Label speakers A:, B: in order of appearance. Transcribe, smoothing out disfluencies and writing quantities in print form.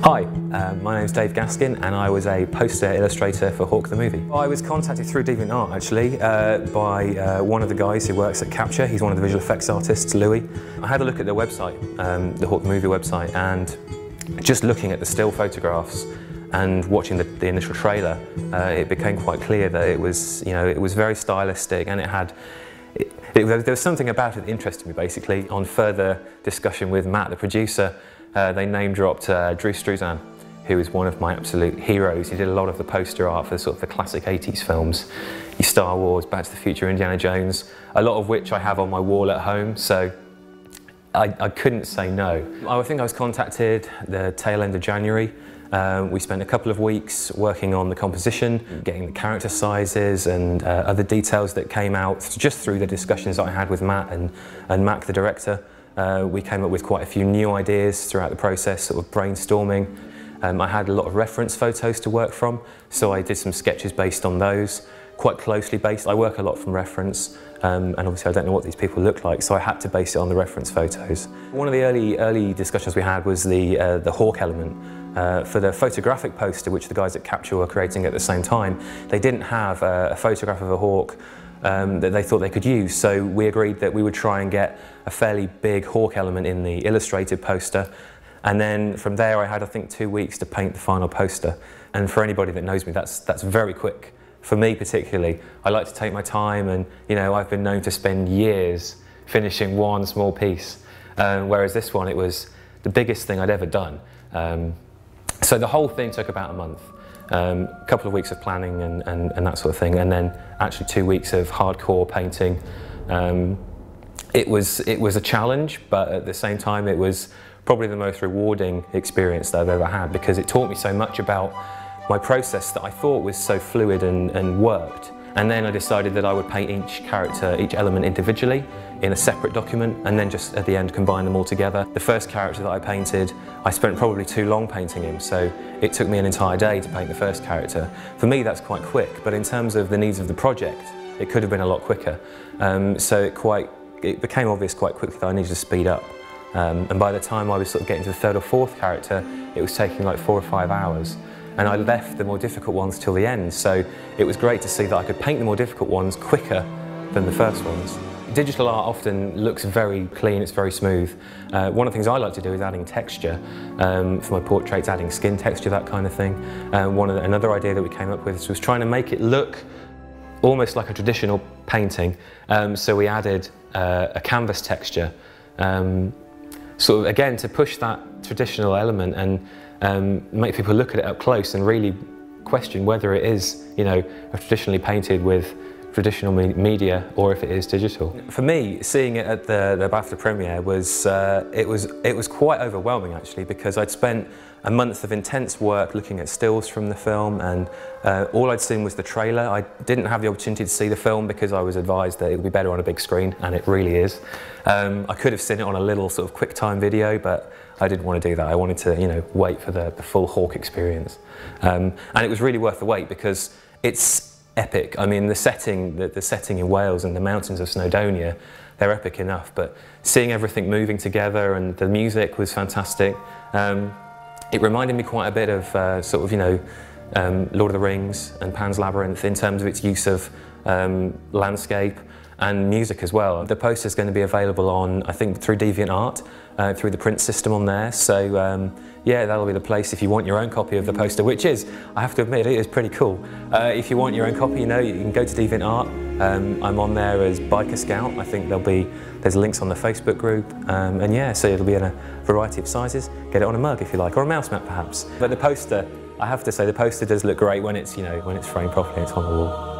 A: Hi, my name's Dave Gaskin and I was a poster illustrator for Hawk the movie. I was contacted through DeviantArt actually by one of the guys who works at Capture. He's one of the visual effects artists, Louis. I had a look at their website, the Hawk the movie website, and just looking at the still photographs and watching the initial trailer, it became quite clear that it was, it was very stylistic, and there was something about it that interested me basically. On further discussion with Matt, the producer, they name-dropped Drew Struzan, who is one of my absolute heroes. He did a lot of the poster art for sort of the classic 80s films, Star Wars, Back to the Future, Indiana Jones, a lot of which I have on my wall at home, so I couldn't say no. I think I was contacted the tail end of January. We spent a couple of weeks working on the composition, getting the character sizes and other details that came out just through the discussions that I had with Matt and Mac, the director. We came up with quite a few new ideas throughout the process, sort of brainstorming. I had a lot of reference photos to work from, so I did some sketches based on those, quite closely based. I work a lot from reference, and obviously I don't know what these people look like, so I had to base it on the reference photos. One of the early discussions we had was the Hawk element. For the photographic poster, which the guys at Capture were creating at the same time, they didn't have a photograph of a hawk that they thought they could use, so we agreed that we would try and get a fairly big hawk element in the illustrated poster, and then from there I had, I think, 2 weeks to paint the final poster. And for anybody that knows me, that's very quick. For me particularly, I like to take my time, and I've been known to spend years finishing one small piece, whereas this one, it was the biggest thing I'd ever done. So the whole thing took about a month. A couple of weeks of planning and that sort of thing, and then actually 2 weeks of hardcore painting. It was a challenge, but at the same time it was probably the most rewarding experience that I've ever had, because it taught me so much about my process that I thought was so fluid and worked. And then I decided that I would paint each character, each element individually in a separate document, and then just at the end combine them all together. The first character that I painted, I spent probably too long painting him, so it took me an entire day to paint the first character. For me that's quite quick, but in terms of the needs of the project, it could have been a lot quicker. So it became obvious quite quickly that I needed to speed up. And by the time I was sort of getting to the third or fourth character, it was taking like 4 or 5 hours. And I left the more difficult ones till the end, so it was great to see that I could paint the more difficult ones quicker than the first ones. Digital art often looks very clean, it's very smooth. One of the things I like to do is adding texture. For my portraits, adding skin texture, that kind of thing. Another idea that we came up with was trying to make it look almost like a traditional painting. So we added a canvas texture, sort of again to push that traditional element and make people look at it up close and really question whether it is, traditionally painted with traditional media or if it is digital. For me, seeing it at the BAFTA premiere was it was quite overwhelming actually, because I'd spent a month of intense work looking at stills from the film, and all I'd seen was the trailer. I didn't have the opportunity to see the film because I was advised that it would be better on a big screen, and it really is. I could have seen it on a little sort of QuickTime video, but I didn't want to do that. I wanted to, wait for the full Hawk experience. And it was really worth the wait because it's epic. I mean, the setting in Wales and the mountains of Snowdonia, they're epic enough, but seeing everything moving together and the music was fantastic. It reminded me quite a bit of Lord of the Rings and Pan's Labyrinth in terms of its use of landscape and music as well. The poster is going to be available on, I think, through DeviantArt, through the print system on there. So yeah, that'll be the place if you want your own copy of the poster, which is, I have to admit, it is pretty cool. If you want your own copy, you can go to DeviantArt. I'm on there as Biker Scout. I think there's links on the Facebook group, and yeah, so it'll be in a variety of sizes. Get it on a mug if you like, or a mouse mat perhaps. But the poster, I have to say, the poster does look great when it's, when it's framed properly and it's on the wall.